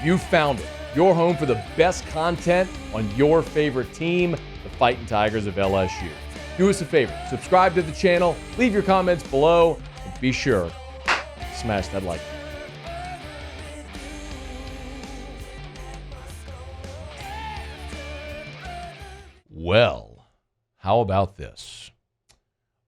You found it. Your home for the best content on your favorite team, the Fighting Tigers of LSU. Do us a favor. Subscribe to the channel. Leave your comments below. And be sure to smash that like button. Well, how about this?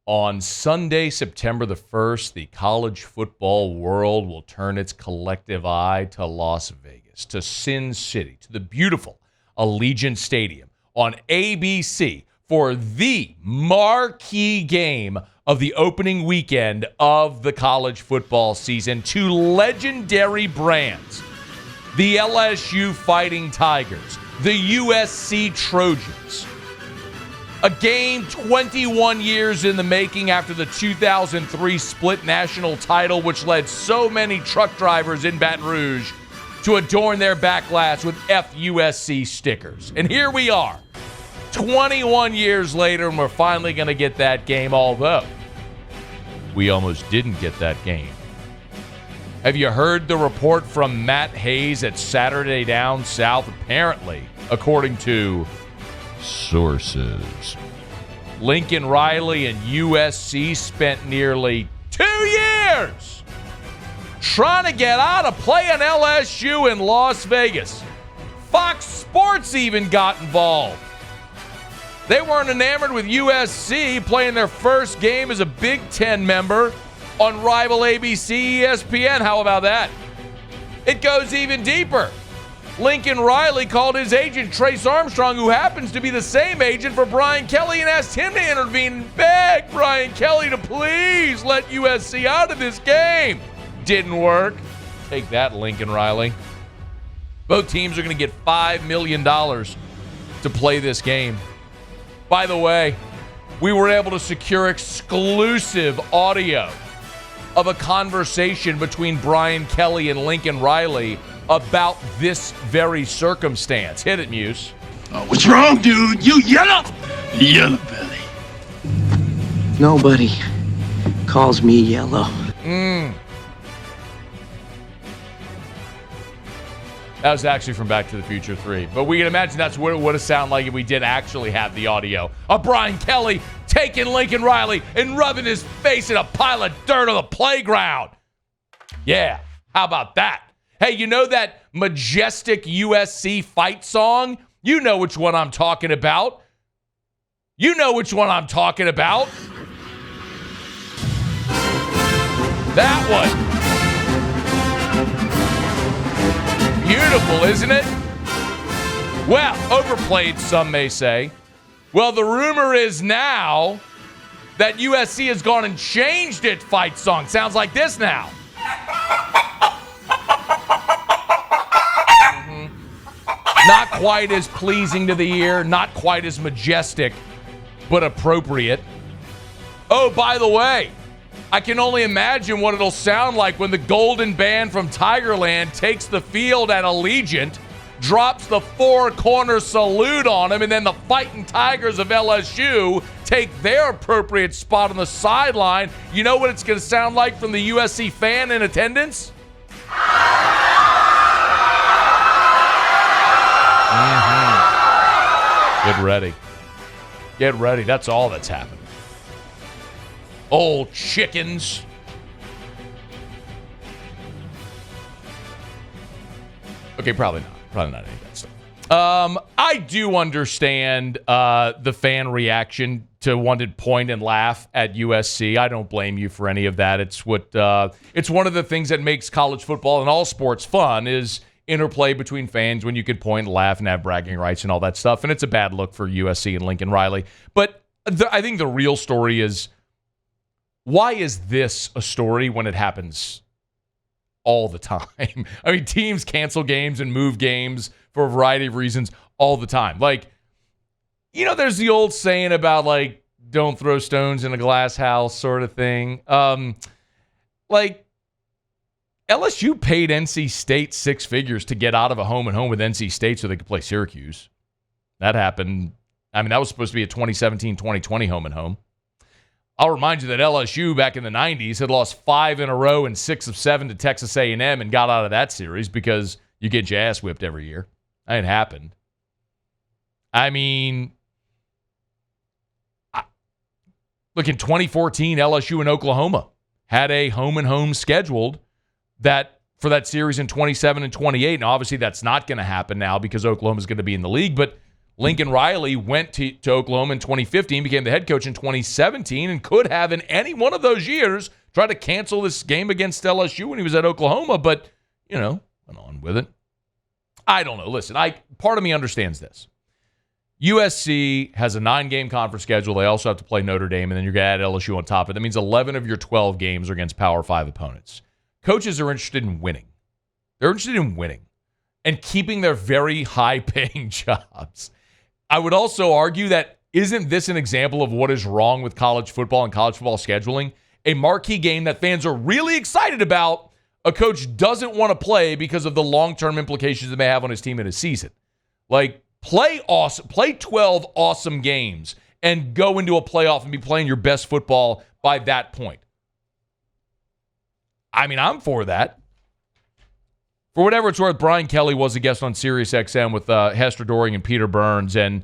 On Sunday, September the 1st, the college football world will turn its collective eye to Las Vegas, to Sin City, to the beautiful Allegiant Stadium on ABC for the marquee game of the opening weekend of the college football season. Two legendary brands, the LSU Fighting Tigers, the USC Trojans. A game 21 years in the making after the 2003 split national title, which led so many truck drivers in Baton Rouge to adorn their backlash with FUSC stickers. And here we are, 21 years later, and we're finally going to get that game, although we almost didn't get that game. Have you heard the report from Matt Hayes at Saturday Down South? Apparently, according to sources, Lincoln Riley and USC spent nearly 2 years trying to get out of playing LSU in Las Vegas. Fox Sports even got involved. They weren't enamored with USC playing their first game as a Big Ten member on rival ABC ESPN. How about that? It goes even deeper. Lincoln Riley called his agent, Trace Armstrong, who happens to be the same agent for Brian Kelly, and asked him to intervene and beg Brian Kelly to please let USC out of this game. Didn't work. Take that, Lincoln Riley. Both teams are going to get $5 million to play this game. By the way, we were able to secure exclusive audio of a conversation between Brian Kelly and Lincoln Riley about this very circumstance. Hit it, Muse. Oh, what's wrong, dude? You yellow belly. Nobody calls me yellow. That was actually from Back to the Future 3. But we can imagine that's what it would have sounded like if we did actually have the audio of Brian Kelly taking Lincoln Riley and rubbing his face in a pile of dirt on the playground. Yeah, how about that? Hey, you know that majestic USC fight song? You know which one I'm talking about. You know which one I'm talking about. That one. Beautiful, isn't it? Well, overplayed, some may say. Well, the rumor is now that USC has gone and changed its fight song. Sounds like this now. Not quite as pleasing to the ear, not quite as majestic, but appropriate. Oh, by the way, I can only imagine what it'll sound like when the Golden Band from Tigerland takes the field at Allegiant, drops the four-corner salute on him, and then the Fighting Tigers of LSU take their appropriate spot on the sideline. You know what it's going to sound like from the USC fan in attendance? Get ready. Get ready. That's all that's happening. Old chickens. Okay, probably not. Probably not any of that stuff. I do understand the fan reaction to want to point and laugh at USC. I don't blame you for any of that. It's what it's one of the things that makes college football and all sports fun is interplay between fans when you can point and laugh and have bragging rights and all that stuff. And it's a bad look for USC and Lincoln Riley. But I think the real story is, why is this a story when it happens all the time? I mean, teams cancel games and move games for a variety of reasons all the time. Like, you know, there's the old saying about, like, don't throw stones in a glass house sort of thing. Like, LSU paid NC State $6 figures to get out of a home-and-home with NC State so they could play Syracuse. That happened. I mean, that was supposed to be a 2017-2020 home-and-home. I'll remind you that LSU back in the 90s had lost 5 in a row and 6 of 7 to Texas A&M and got out of that series because you get your ass whipped every year. That ain't happened. I mean, look, in 2014, LSU and Oklahoma had a home-and-home scheduled that for that series in 27 and 28. Now, obviously, that's not going to happen now because Oklahoma's going to be in the league. But Lincoln Riley went to Oklahoma in 2015, became the head coach in 2017, and could have in any one of those years tried to cancel this game against LSU when he was at Oklahoma. But, went on with it. I don't know. Listen, part of me understands this. USC has a 9-game conference schedule. They also have to play Notre Dame, and then you're going to add LSU on top of it. That means 11 of your 12 games are against Power 5 opponents. Coaches are interested in winning. They're interested in winning and keeping their very high-paying jobs. I would also argue that isn't this an example of what is wrong with college football and college football scheduling? A marquee game that fans are really excited about, a coach doesn't want to play because of the long-term implications it may have on his team in his season. Like, play 12 awesome games and go into a playoff and be playing your best football by that point. I mean, I'm for that. For whatever it's worth, Brian Kelly was a guest on SiriusXM with Hester Doring and Peter Burns, and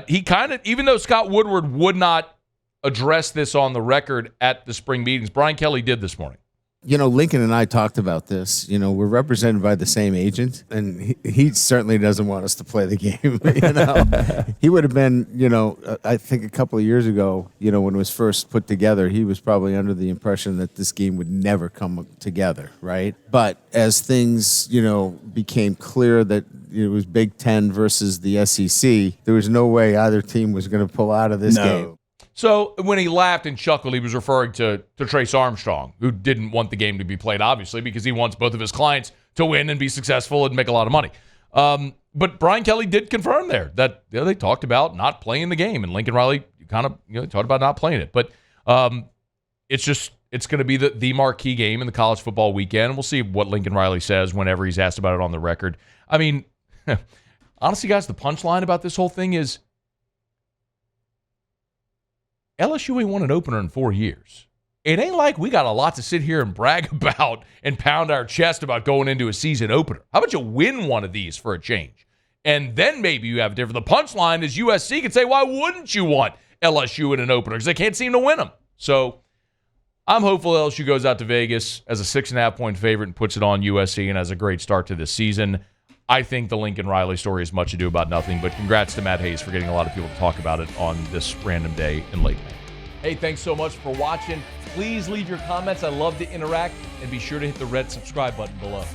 he kind of, even though Scott Woodward would not address this on the record at the spring meetings, Brian Kelly did this morning. Lincoln and I talked about this. We're represented by the same agent, and he certainly doesn't want us to play the game. He would have been, I think a couple of years ago, when it was first put together, he was probably under the impression that this game would never come together, right? But as things, became clear that it was Big Ten versus the SEC, there was no way either team was going to pull out of this game. So when he laughed and chuckled, he was referring to Trace Armstrong, who didn't want the game to be played, obviously, because he wants both of his clients to win and be successful and make a lot of money. But Brian Kelly did confirm there that they talked about not playing the game, and Lincoln Riley kind of talked about not playing it. But it's going to be the marquee game in the college football weekend. We'll see what Lincoln Riley says whenever he's asked about it on the record. I mean, honestly, guys, the punchline about this whole thing is LSU ain't won an opener in 4 years. It ain't like we got a lot to sit here and brag about and pound our chest about going into a season opener. How about you win one of these for a change? And then maybe you have a different. The punchline is USC can say, why wouldn't you want LSU in an opener? Because they can't seem to win them. So I'm hopeful LSU goes out to Vegas as a 6.5-point favorite and puts it on USC and has a great start to this season. I think the Lincoln Riley story is much ado about nothing, but congrats to Matt Hayes for getting a lot of people to talk about it on this random day in late May. Hey, thanks so much for watching. Please leave your comments. I love to interact, and be sure to hit the red subscribe button below.